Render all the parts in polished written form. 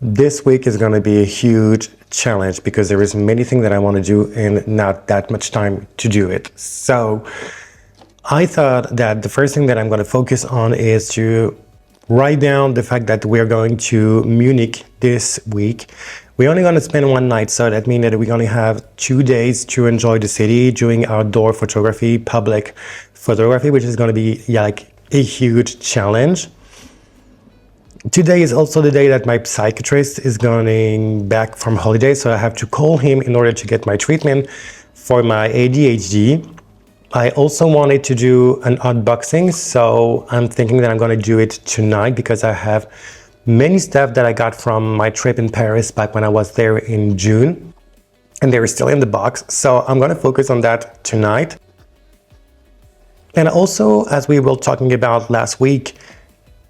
This week is going to be a huge challenge because there is many things that I want to do and not that much time to do it. So I thought that the first thing that I'm going to focus on is to write down the fact that we're going to Munich this week. We're only going to spend one night, so that means that we're going to have 2 days to enjoy the city, doing outdoor photography, public photography, which is going to be like a huge challenge. Today is also the day that my psychiatrist is going back from holiday, so I have to call him in order to get my treatment for my ADHD. I also wanted to do an unboxing, so I'm thinking that I'm going to do it tonight because I have many stuff that I got from my trip in Paris back when I was there in June, and they're still in the box, so I'm going to focus on that tonight. And also, as we were talking about last week,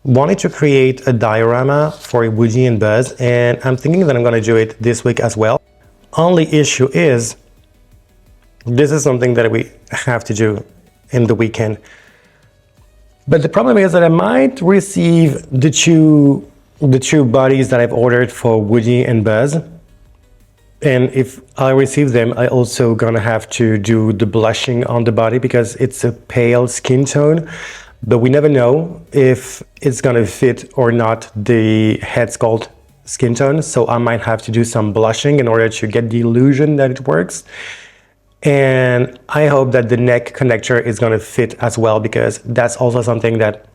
wanted to create a diorama for Woody and Buzz, and I'm thinking that I'm going to do it this week as well. Only issue is, this is something that we have to do in the weekend. But the problem is that I might receive the two bodies that I've ordered for Woody and Buzz. And if I receive them, I also gonna have to do the blushing on the body because it's a pale skin tone. But we never know if it's gonna fit or not the head sculpt skin tone. So I might have to do some blushing in order to get the illusion that it works. And I hope that the neck connector is going to fit as well, because that's also something that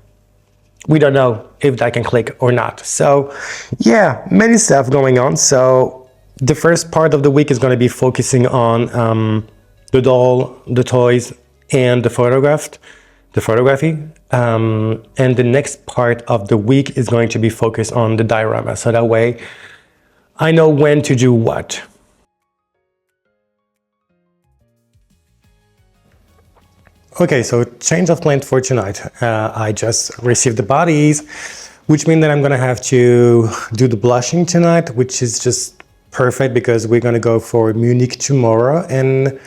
we don't know if that can click or not. So yeah, many stuff going on. So the first part of the week is going to be focusing on the doll, the toys, and the photography. And the next part of the week is going to be focused on the diorama. So that way I know when to do what. Okay, so change of plan for tonight. I just received the bodies, which means that I'm gonna have to do the blushing tonight, which is just perfect because we're gonna go for Munich tomorrow. And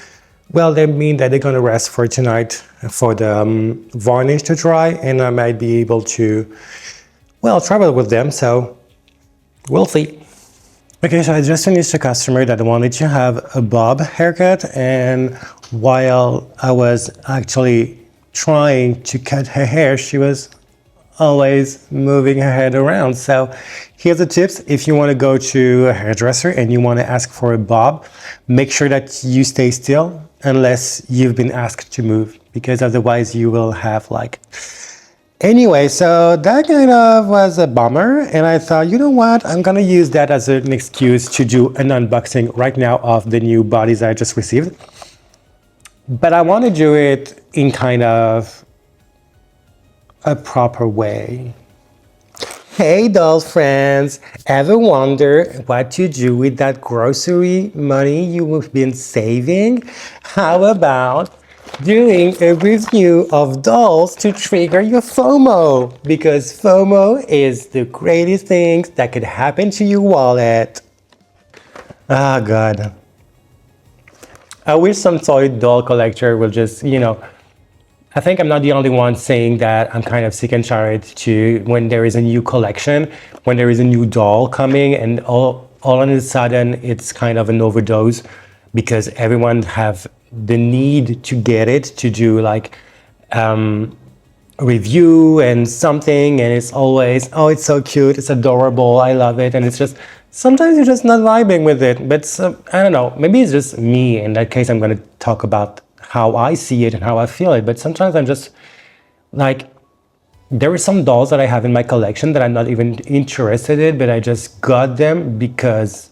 well, they mean that they're gonna rest for tonight for the varnish to dry, and I might be able to, well, travel with them, so we'll see. Okay, so I just finished a customer that wanted to have a bob haircut, and while I was actually trying to cut her hair, she was always moving her head around. So here's the tips. If you want to go to a hairdresser and you want to ask for a bob, make sure that you stay still unless you've been asked to move, because otherwise you will have like... Anyway, so that kind of was a bummer, and I thought, you know what, I'm gonna use that as an excuse to do an unboxing right now of the new bodies I just received. But I want to do it in kind of a proper way. Hey doll friends, ever wonder what to do with that grocery money you've been saving? How about doing a review of dolls to trigger your FOMO? Because FOMO is the greatest thing that could happen to your wallet. Ah, God. I wish some toy doll collector will just, I think I'm not the only one saying that I'm kind of sick and tired to when there is a new collection, when there is a new doll coming, and all of a sudden it's kind of an overdose because everyone have the need to get it, to do like review and something, and it's always, oh, it's so cute, it's adorable, I love it, and it's just, sometimes you're just not vibing with it. But I don't know, maybe it's just me. In that case, I'm going to talk about how I see it and how I feel it. But sometimes I'm just like, there are some dolls that I have in my collection that I'm not even interested in, but I just got them because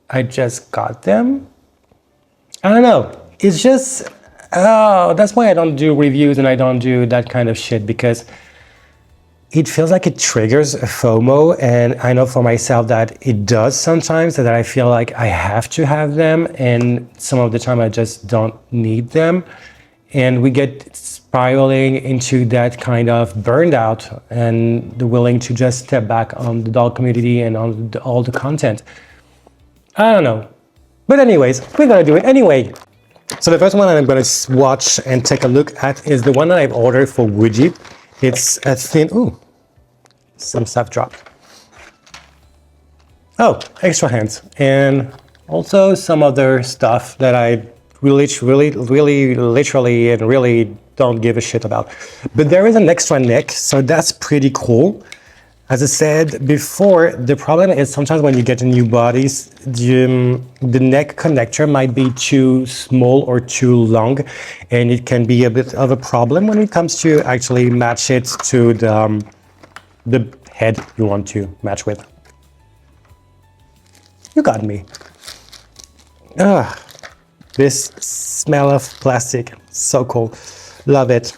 I just got them. I don't know. It's just, that's why I don't do reviews and I don't do that kind of shit, because it feels like it triggers a FOMO, and I know for myself that it does sometimes, that I feel like I have to have them, and some of the time I just don't need them. And we get spiraling into that kind of burned out and the willing to just step back on the doll community and on all the content. I don't know. But anyways, we're gonna do it anyway. So the first one that I'm gonna watch and take a look at is the one that I've ordered for Woody. It's a thin, some stuff dropped. Oh, extra hands. And also some other stuff that I really, literally, and really don't give a shit about. But there is an extra neck, so that's pretty cool. As I said before, the problem is sometimes when you get new bodies, the neck connector might be too small or too long, and it can be a bit of a problem when it comes to actually match it to the head you want to match with. You got me. Ah, this smell of plastic, so cool. Love it.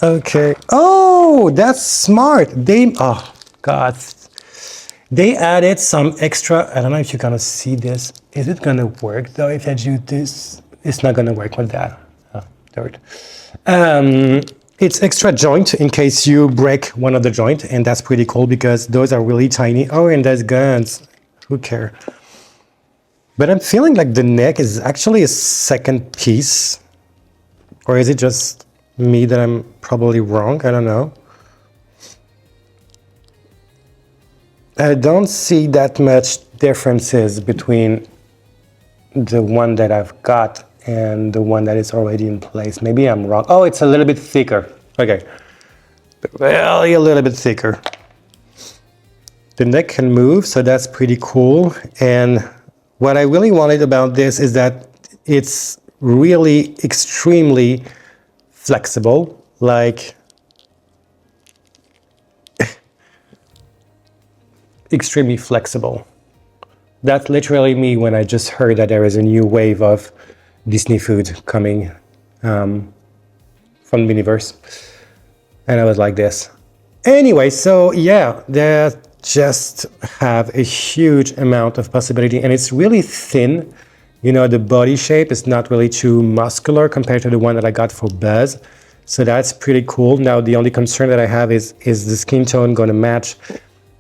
Okay. Oh, that's smart. Oh God. They added some extra, I don't know if you're gonna see this. Is it gonna work though if I do this? It's not gonna work with that. Oh, dirt. It's extra joint in case you break one of the joint, and that's pretty cool because those are really tiny. Oh, and there's guns. Who cares? But I'm feeling like the neck is actually a second piece. Or is it just me that I'm probably wrong? I don't know. I don't see that much differences between the one that I've got and the one that is already in place. Maybe I'm wrong. Oh, it's a little bit thicker. Okay. Really a little bit thicker. The neck can move, so that's pretty cool. And what I really wanted about this is that it's really extremely flexible, like extremely flexible. That's literally me when I just heard that there is a new wave of Disney food coming from the universe. And I was like this. Anyway, so yeah, they just have a huge amount of possibility, and it's really thin. You know, the body shape is not really too muscular compared to the one that I got for Buzz. So that's pretty cool. Now, the only concern that I have is the skin tone going to match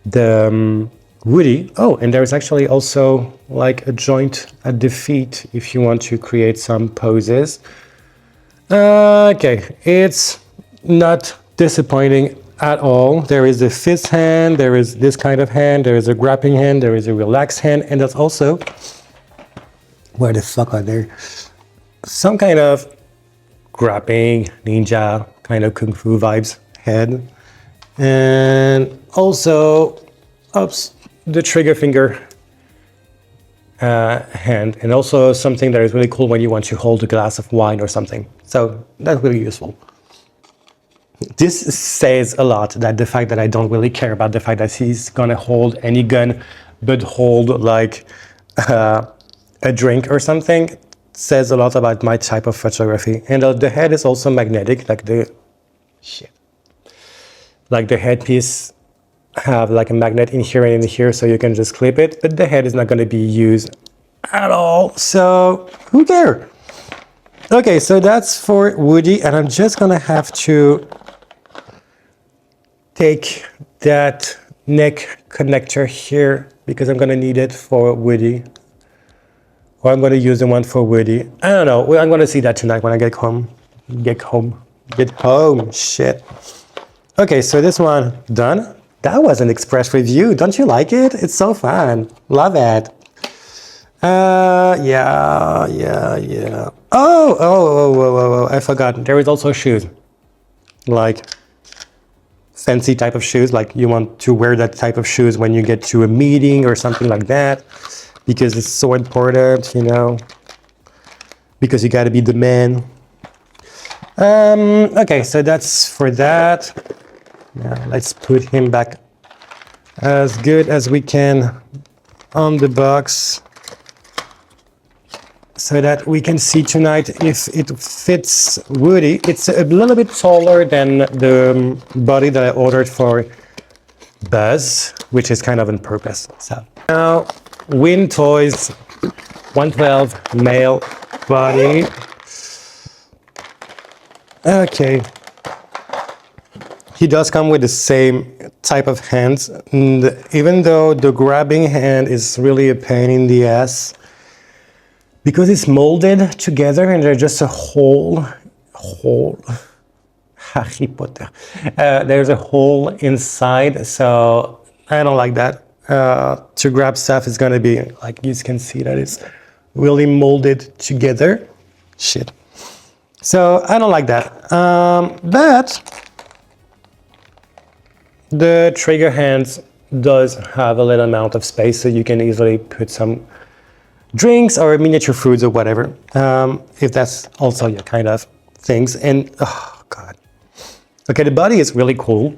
the Woody? Oh, and there's actually also like a joint at the feet if you want to create some poses. Okay, it's not disappointing at all. There is a fist hand, there is this kind of hand, there is a grabbing hand, there is a relaxed hand, and there's also, where the fuck are there? Some kind of grabbing, ninja, kind of kung fu vibes head. And also, oops, the trigger finger hand, and also something that is really cool when you want to hold a glass of wine or something. So that's really useful. This says a lot, that the fact that I don't really care about the fact that he's gonna hold any gun, but hold like a drink or something, says a lot about my type of photography. And the head is also magnetic, like the headpiece have like a magnet in here and in here, so you can just clip it, but the head is not going to be used at all, so who cares? Okay, so that's for Woody, and I'm just gonna have to take that neck connector here because I'm gonna need it for Woody, or I'm gonna use the one for Woody. I don't know. Well, I'm gonna see that tonight when I get home. Shit. Okay, so this one done. That was an express review. Don't you like it? It's so fun. Love it. Yeah. Oh, I forgot. There is also shoes. Like fancy type of shoes. Like you want to wear that type of shoes when you get to a meeting or something like that. Because it's so important, you know. Because you gotta be the man. Okay, so that's for that. Now let's put him back as good as we can on the box so that we can see tonight if it fits Woody. It's a little bit taller than the body that I ordered for Buzz, which is kind of on purpose. So now, Win Toys 112 male body. Okay. He does come with the same type of hands, and even though the grabbing hand is really a pain in the ass, because it's molded together and there's just a hole, Harry Potter. There's a hole inside, so I don't like that. to grab stuff is gonna be like, you can see that it's really molded together. Shit. So I don't like that. But the trigger hands does have a little amount of space, so you can easily put some drinks or miniature foods or whatever, if that's also your kind of things. And oh god, okay, the body is really cool,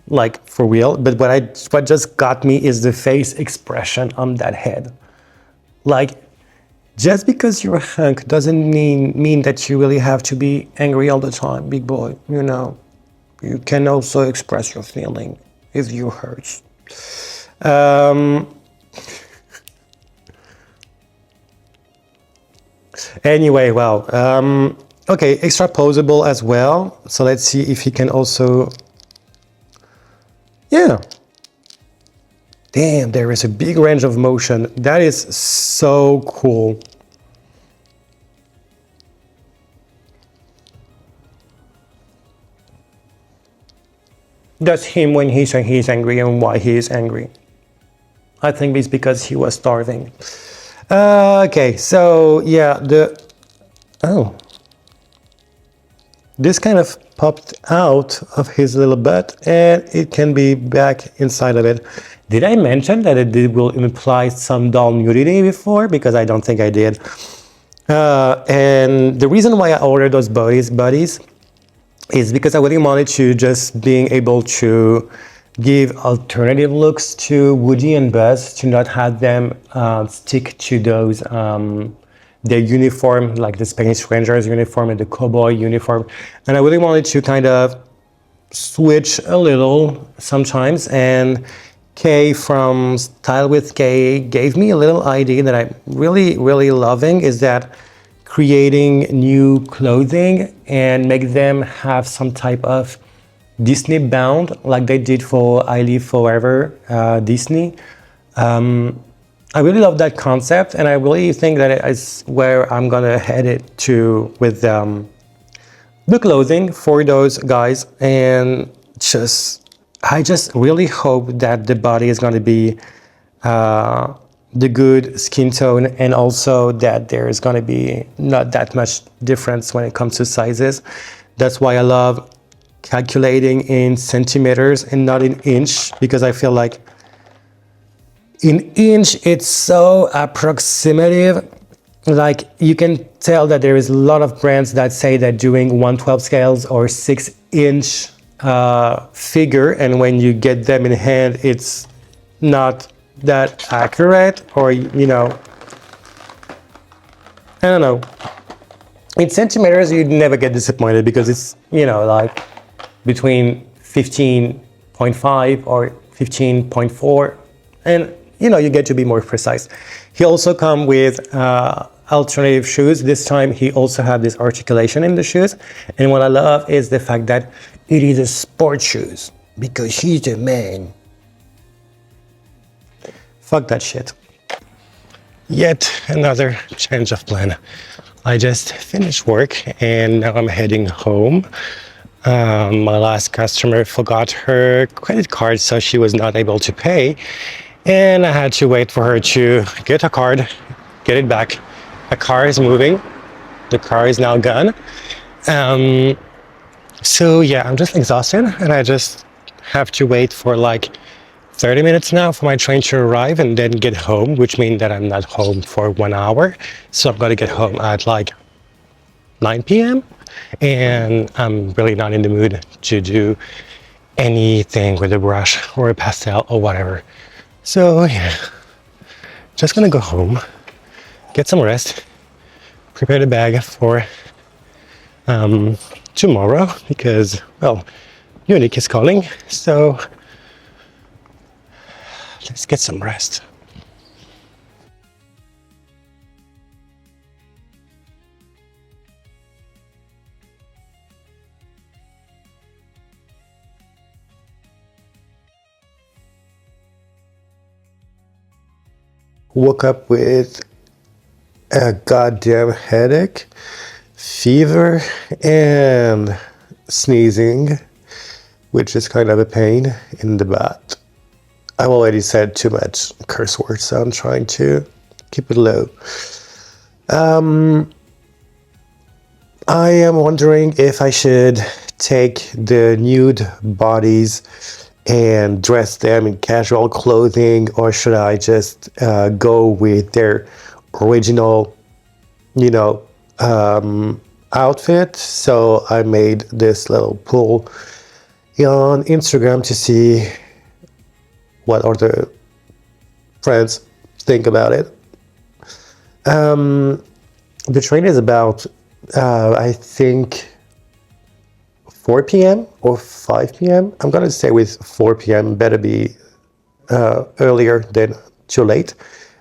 like for real, but what just got me is the face expression on that head. Like, just because you're a hunk doesn't mean that you really have to be angry all the time, big boy. You know, you can also express your feeling if you hurt. Anyway, well, okay, extra posable as well. So let's see if he can also, yeah. Damn, there is a big range of motion. That is so cool. That's him when he's angry, and why he is angry. I think it's because he was starving. Okay, so yeah, this kind of popped out of his little butt, and it can be back inside of it. Did I mention that it will imply some doll nudity before? Because I don't think I did. And the reason why I ordered those buddies is because I really wanted to just being able to give alternative looks to Woody and Buzz, to not have them stick to those their uniform, like the Space Rangers uniform and the cowboy uniform. And I really wanted to kind of switch a little sometimes, and Kay from Style with Kay gave me a little idea that I'm really loving, is that creating new clothing and make them have some type of Disney bound, like they did for I Live Forever Disney. I really love that concept, and I really think that is where I'm gonna head it to with the clothing for those guys. And I just really hope that the body is gonna be the good skin tone, and also that there's gonna be not that much difference when it comes to sizes. That's why I love calculating in centimeters and not in inch, because I feel like in inch it's so approximative. Like, you can tell that there is a lot of brands that say that doing 1/12 scales or 6-inch figure, and when you get them in hand, it's not that accurate, or you know, I don't know. In centimeters, you'd never get disappointed, because it's, you know, like between 15.5 or 15.4, and you know, you get to be more precise. He also come with alternative shoes. This time he also had this articulation in the shoes, and what I love is the fact that it is a sport shoes, because he's a man. Fuck that shit. Yet another change of plan. I just finished work and now I'm heading home. My last customer forgot her credit card, so she was not able to pay, and I had to wait for her to get a card, get it back. A car is moving. The car is now gone. So yeah, I'm just exhausted, and I just have to wait for like 30 minutes now for my train to arrive and then get home, which means that I'm not home for 1 hour. So I'm gonna get home at like 9 p.m. and I'm really not in the mood to do anything with a brush or a pastel or whatever. So yeah, just gonna go home, get some rest, prepare the bag for tomorrow, because, well, Unique is calling, so let's get some rest. Woke up with a goddamn headache, fever, and sneezing, which is kind of a pain in the butt. I've already said too much curse words, so I'm trying to keep it low. I am wondering if I should take the nude bodies and dress them in casual clothing, or should I just go with their original, you know, outfit. So I made this little poll on Instagram to see what other friends think about it. The train is about, I think, 4 p.m. or 5 p.m. I'm gonna stay with 4 p.m. Better be earlier than too late,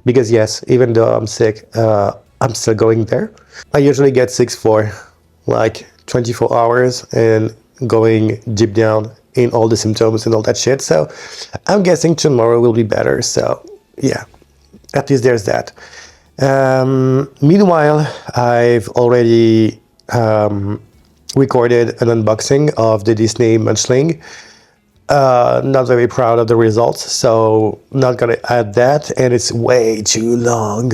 because yes, even though I'm sick, I'm still going there. I usually get sick for like 24 hours and going deep down in all the symptoms and all that shit. So I'm guessing tomorrow will be better. So yeah, at least there's that. Meanwhile, I've already recorded an unboxing of the Disney Munchling. Not very proud of the results, so not gonna add that, and it's way too long.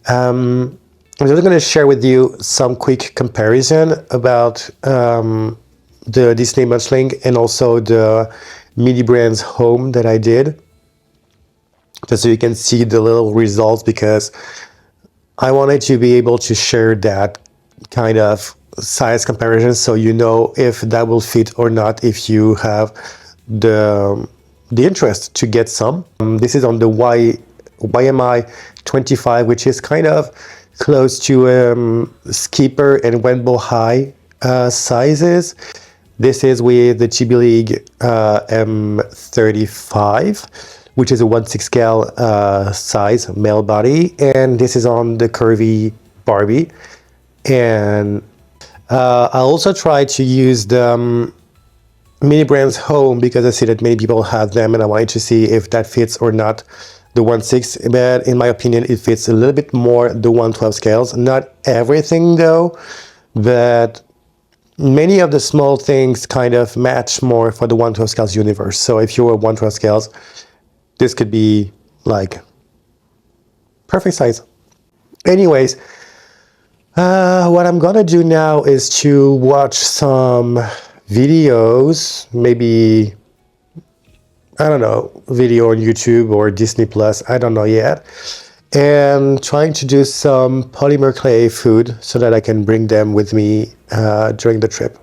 I'm just gonna share with you some quick comparison about the Disney Munchling and also the Mini Brands Home that I did, just so you can see the little results, because I wanted to be able to share that kind of size comparison so you know if that will fit or not, if you have the interest to get some. This is on the YMI 25, which is kind of close to Skipper and Rainbow High sizes. This is with the Chibi League M35, which is a 1/6 scale size male body, and this is on the curvy Barbie. And I also tried to use the Mini Brands Home because I see that many people have them, and I wanted to see if that fits or not the 1/6. But in my opinion, it fits a little bit more the 1/12 scales. Not everything though, but many of the small things kind of match more for the 1/12 scales universe. So if you're a 1/12 scales, this could be like perfect size. Anyways, what I'm gonna do now is to watch some videos, maybe, I don't know, video on YouTube or Disney Plus, I don't know yet, and trying to do some polymer clay food so that I can bring them with me during the trip.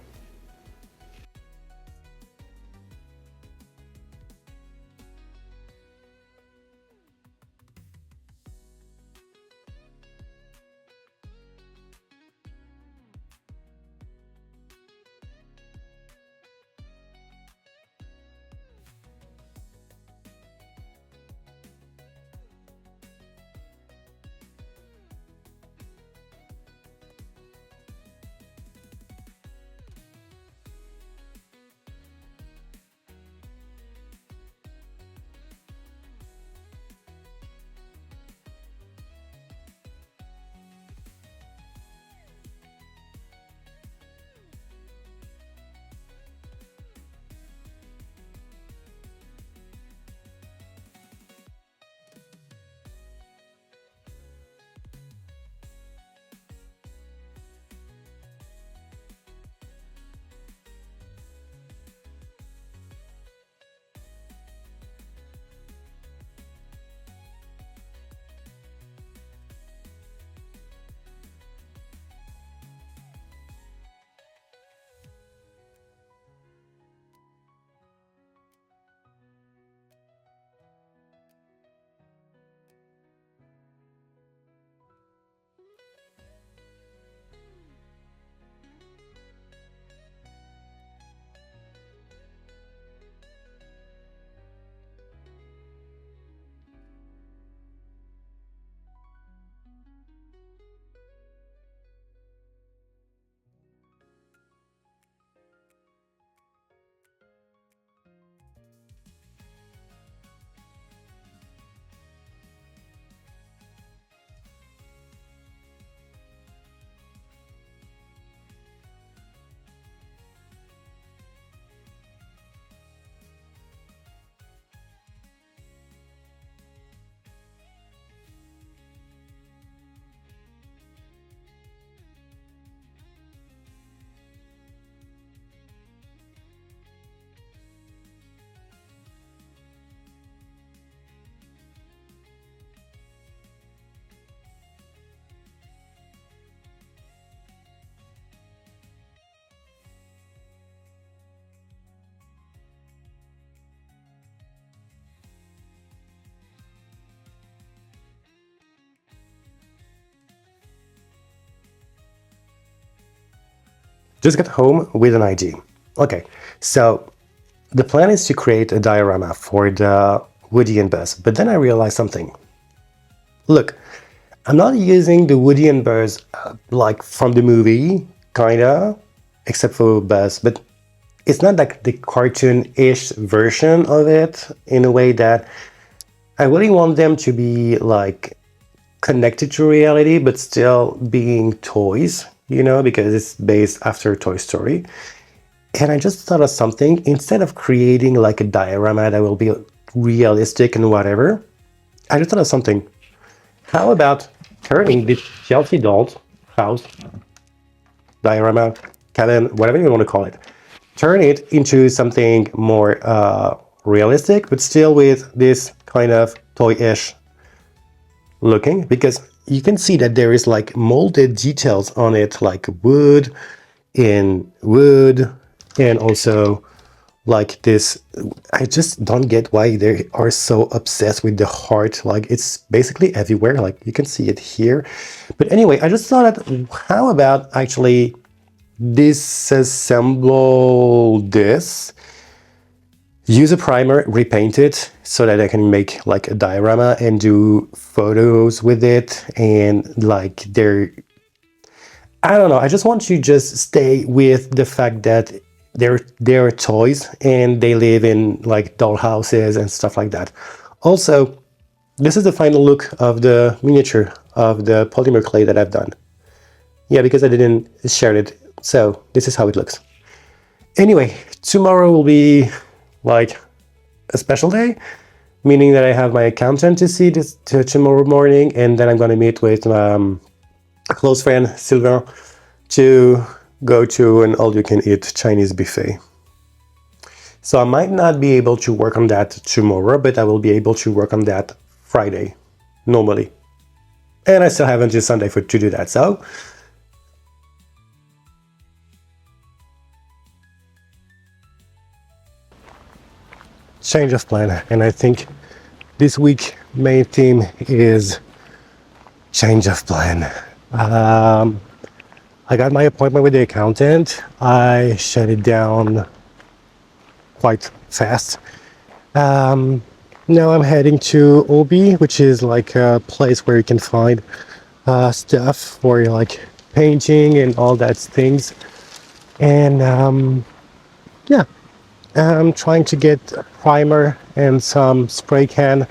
just got home with an idea. Okay, so the plan is to create a diorama for the Woody and Buzz, but then I realized something. Look, I'm not using the Woody and Buzz like from the movie, kinda, except for Buzz, but it's not like the cartoon-ish version of it in a way that I really want them to be like connected to reality, but still being toys, because it's based after Toy Story. And I just thought of something. Instead of creating like a diorama that will be realistic and whatever, I just thought of something. How about turning this Chelsea doll's house diorama, cabin, whatever you want to call it, turn it into something more realistic, but still with this kind of toy-ish looking, because you can see that there is like molded details on it, like wood in wood, and also like this. I just don't get why they are so obsessed with the heart. Like it's basically everywhere, like you can see it here. But anyway, I just thought that how about actually disassemble this, use a primer, repaint it so that I can make like a diorama and do photos with it, and like I don't know, I just want to just stay with the fact that they're toys and they live in like doll houses and stuff like that. Also, this is the final look of the miniature of the polymer clay that I've done. Yeah, because I didn't share it. So this is how it looks. Anyway, tomorrow will be like a special day, meaning that I have my accountant to see this tomorrow morning, and then I'm going to meet with a close friend, Sylvain, to go to an all-you-can-eat Chinese buffet. So I might not be able to work on that tomorrow, but I will be able to work on that Friday, normally. And I still have until Sunday to do that, so change of plan. And I think this week main theme is change of plan. I got my appointment with the accountant. I shut it down quite fast. Now I'm heading to Obi, which is like a place where you can find stuff for like painting and all that things. And yeah, I'm trying to get a primer and some spray can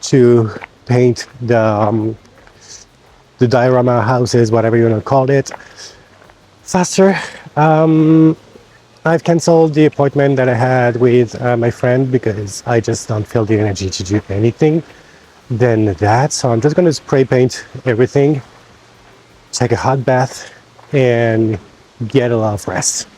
to paint the diorama houses, whatever you want to call it, faster. I've canceled the appointment that I had with my friend because I just don't feel the energy to do anything than that. So I'm just going to spray paint everything, take a hot bath, and get a lot of rest.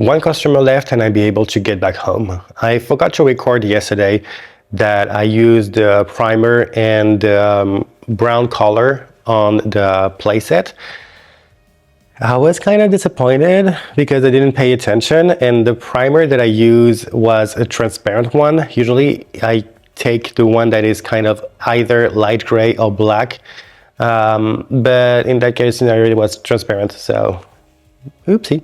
one customer left and I'd be able to get back home. I forgot to record yesterday that I used the primer and brown color on the playset. I was kind of disappointed because I didn't pay attention, and the primer that I use was a transparent one. Usually I take the one that is kind of either light gray or black, but in that case scenario it was transparent, so oopsie.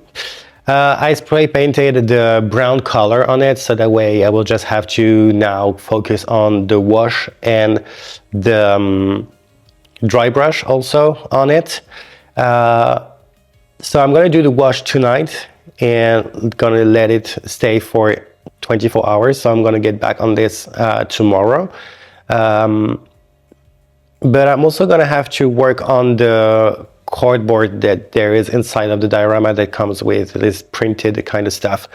I spray painted the brown color on it, so that way I will just have to now focus on the wash and the dry brush also on it. So I'm gonna do the wash tonight and gonna let it stay for 24 hours. So I'm gonna get back on this tomorrow. But I'm also gonna have to work on the cardboard that there is inside of the diorama that comes with this printed kind of stuff.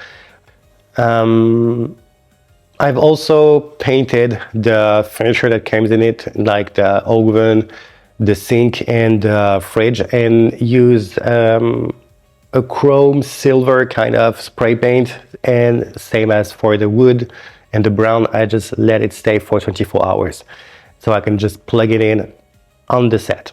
I've also painted the furniture that comes in it, like the oven, the sink and the fridge, and used a chrome silver kind of spray paint, and same as for the wood and the brown, I just let it stay for 24 hours so I can just plug it in on the set.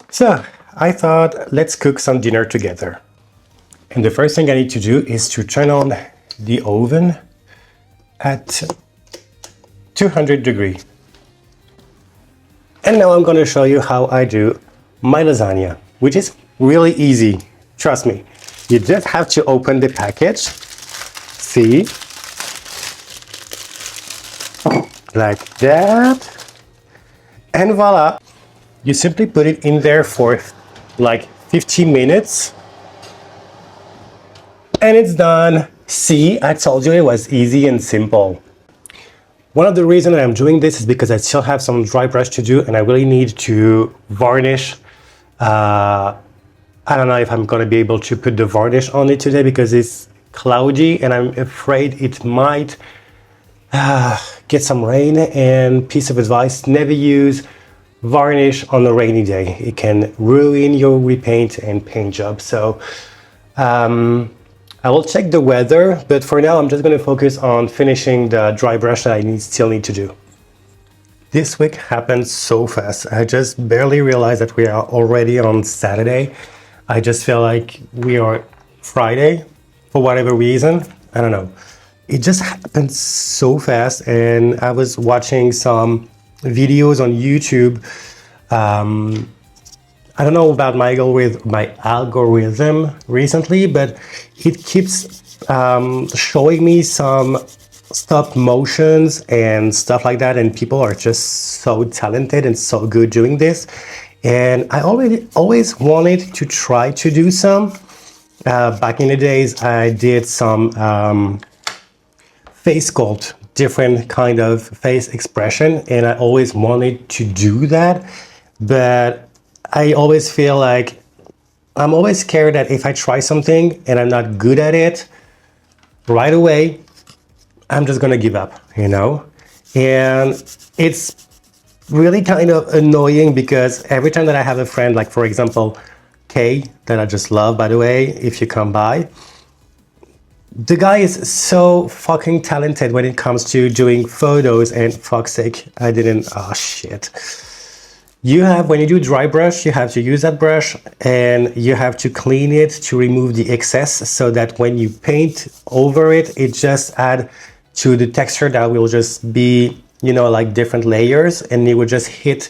So I thought, let's cook some dinner together. And the first thing I need to do is to turn on the oven at 200 degrees. And now I'm going to show you how I do my lasagna, which is really easy. Trust me. You just have to open the package. See? Like that. And voila. You simply put it in there for like 15 minutes. And it's done. See, I told you it was easy and simple. One of the reasons I'm doing this is because I still have some dry brush to do and I really need to varnish. I don't know if I'm going to be able to put the varnish on it today because it's cloudy and I'm afraid it might get some rain. And piece of advice, never use varnish on a rainy day. It can ruin your repaint and paint job. So I will check the weather, but for now I'm just going to focus on finishing the dry brush that I still need to do. This week happened so fast. I just barely realized that we are already on Saturday. I just feel like we are Friday for whatever reason. I don't know. It just happened so fast, and I was watching some videos on YouTube. I don't know about my algorithm recently, but it keeps showing me some stop motions and stuff like that, and people are just so talented and so good doing this. And I always wanted to try to do some. Back in the days, I did some face sculpt, different kind of face expression, and I always wanted to do that, but I always feel like I'm always scared that if I try something and I'm not good at it right away, I'm just gonna give up, you know? And it's really kind of annoying because every time that I have a friend, like for example, Kay, that I just love, by the way, if you come by, the guy is so fucking talented when it comes to doing photos, and fuck's sake, I didn't, oh shit. When you do dry brush, you have to use that brush and you have to clean it to remove the excess so that when you paint over it, it just add to the texture that will just be, you know, like different layers, and it will just hit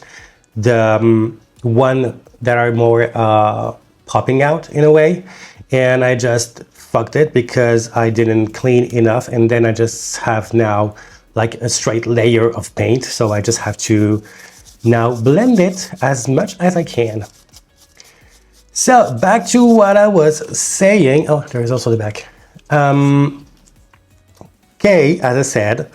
the one that are more popping out in a way. And I just fucked it because I didn't clean enough, and then I just have now like a straight layer of paint. So I just have to now blend it as much as I can. So back to what I was saying. Oh, there is also the back. Okay, as I said,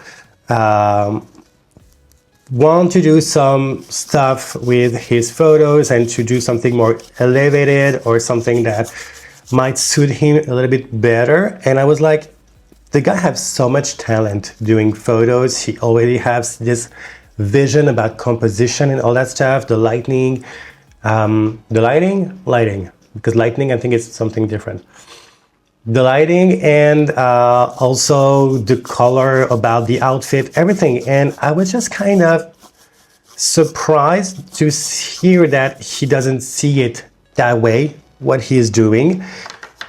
want to do some stuff with his photos and to do something more elevated or something that might suit him a little bit better. And I was like, the guy has so much talent doing photos. He already has this vision about composition and all that stuff, the lighting, because lighting, I think it's something different. The lighting and also the color about the outfit, everything. And I was just kind of surprised to hear that he doesn't see it that way, what he is doing.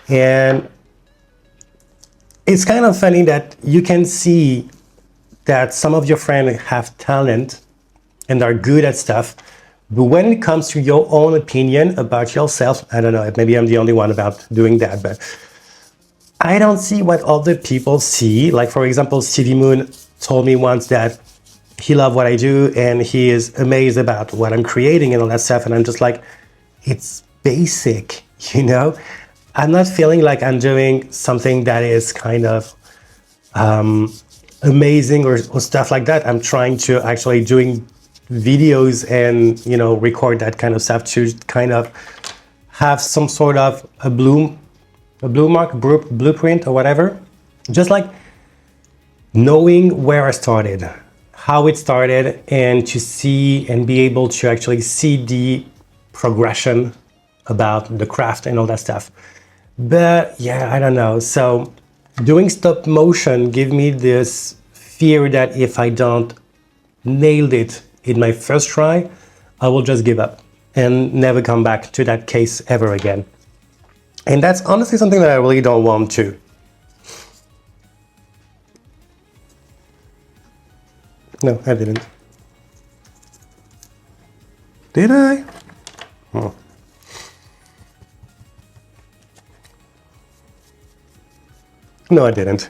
And it's kind of funny that you can see that some of your friends have talent and are good at stuff, but when it comes to your own opinion about yourself, I don't know, maybe I'm the only one about doing that, but I don't see what other people see. Like for example, Stevie Moon told me once that he loved what I do and he is amazed about what I'm creating and all that stuff, and I'm just like, it's basic, you know? I'm not feeling like I'm doing something that is kind of amazing or stuff like that. I'm trying to actually doing videos and, you know, record that kind of stuff to kind of have some sort of a blueprint or whatever. Just like knowing where I started, how it started, and to see and be able to actually see the progression about the craft and all that stuff. But yeah, I don't know. So doing stop motion give me this fear that if I don't nail it in my first try, I will just give up and never come back to that case ever again. And that's honestly something that I really don't want to. No, I didn't. Did I? Oh. No, I didn't.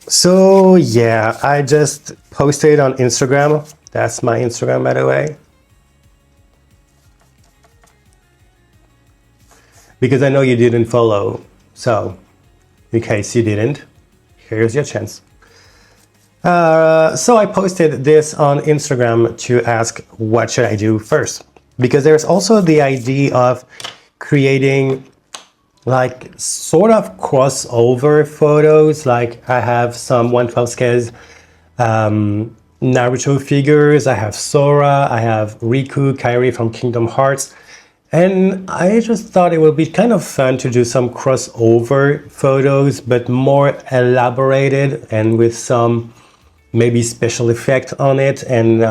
So yeah, I just posted on Instagram. That's my Instagram, by the way. Because I know you didn't follow. So in case you didn't, here's your chance. So I posted this on Instagram to ask what should I do first? Because there's also the idea of creating like sort of crossover photos. Like I have some 112 scales Naruto figures, I have Sora, I have Riku, Kairi from Kingdom Hearts. And I just thought it would be kind of fun to do some crossover photos, but more elaborated and with some maybe special effect on it, and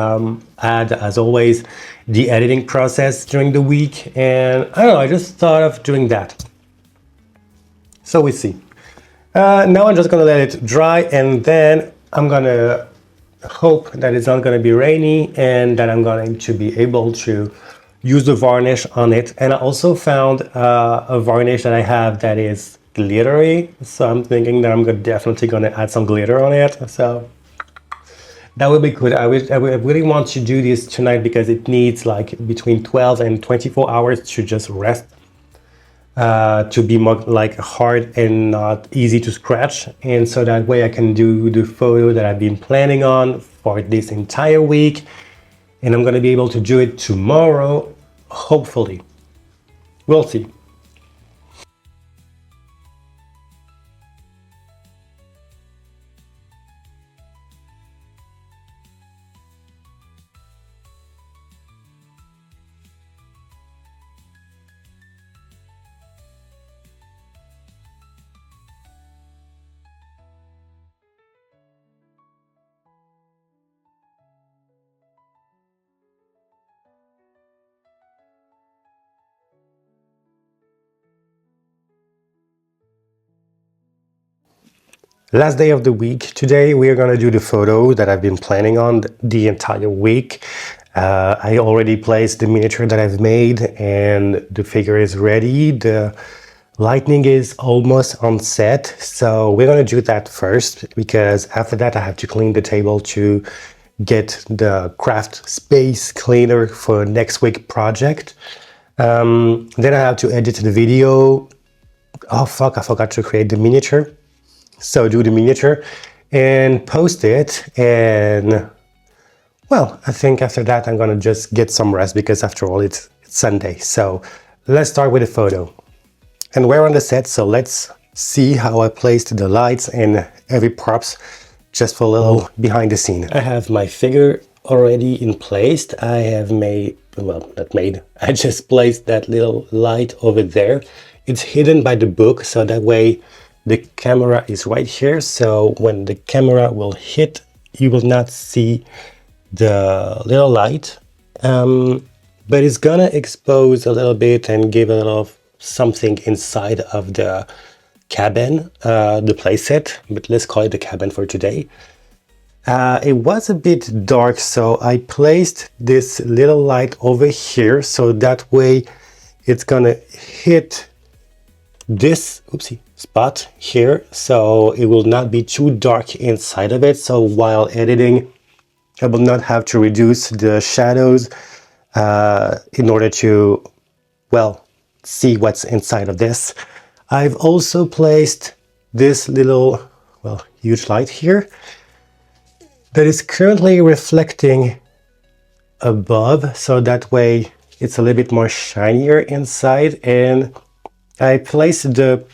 add, as always, the editing process during the week. And I don't know, I just thought of doing that. So we see. Now I'm just gonna let it dry, and then I'm gonna hope that it's not gonna be rainy and that I'm going to be able to use the varnish on it. And I also found a varnish that I have that is glittery, so I'm thinking that I'm definitely gonna add some glitter on it. So that would be good. I really want to do this tonight because it needs like between 12 and 24 hours to just rest, to be more like hard and not easy to scratch. And so that way I can do the photo that I've been planning on for this entire week. And I'm gonna be able to do it tomorrow, hopefully. We'll see. Last day of the week. Today we are going to do the photo that I've been planning on the entire week. I already placed the miniature that I've made and the figure is ready. The lighting is almost on set, so we're going to do that first because after that I have to clean the table to get the craft space cleaner for next week project. Then I have to edit the video. Oh fuck, I forgot to create the miniature. So do the miniature and post it, and well, I think after that I'm gonna just get some rest because after all it's Sunday. So let's start with the photo. And we're on the set, so let's see how I placed the lights and every props just for a little behind the scene. I have my figure already in place. I have made, well, not made, I just placed that little light over there. It's hidden by the book, so that way the camera is right here, so when the camera will hit, you will not see the little light, but it's gonna expose a little bit and give a little something inside of the cabin, the playset, but let's call it the cabin for today. It was a bit dark, so I placed this little light over here, so that way it's gonna hit this spot here, so it will not be too dark inside of it. So while editing, I will not have to reduce the shadows in order to, well, see what's inside of this. I've also placed this little, well, huge light here that is currently reflecting above, so that way it's a little bit more shinier inside. And I placed the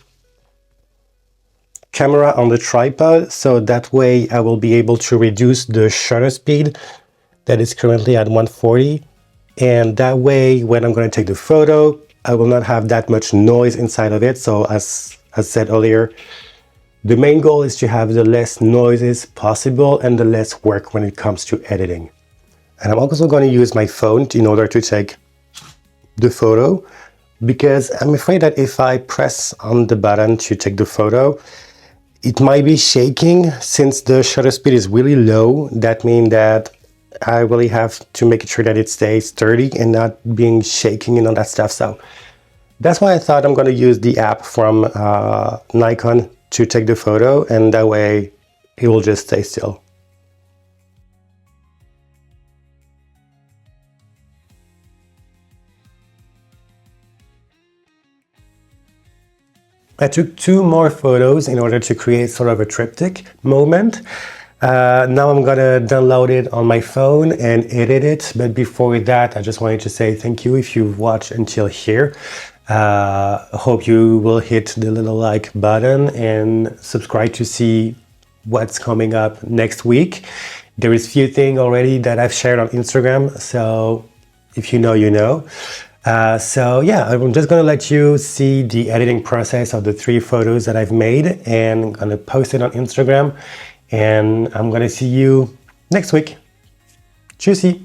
camera on the tripod, so that way I will be able to reduce the shutter speed that is currently at 140. And that way, when I'm going to take the photo, I will not have that much noise inside of it. So as I said earlier, the main goal is to have the less noises possible and the less work when it comes to editing. And I'm also going to use my phone in order to take the photo, because I'm afraid that if I press on the button to take the photo, it might be shaking. Since the shutter speed is really low, that means that I really have to make sure that it stays sturdy and not being shaking and all that stuff. So that's why I thought I'm going to use the app from Nikon to take the photo, and that way it will just stay still. I took 2 more photos in order to create sort of a triptych moment. Now I'm gonna download it on my phone and edit it. But before that, I just wanted to say thank you if you've watched until here. Hope you will hit the little like button and subscribe to see what's coming up next week. There is few things already that I've shared on Instagram, so if you know, you know. So yeah, I'm just gonna let you see the editing process of the 3 photos that I've made, and I'm gonna post it on Instagram. and I'm gonna see you next week. Tschüssi!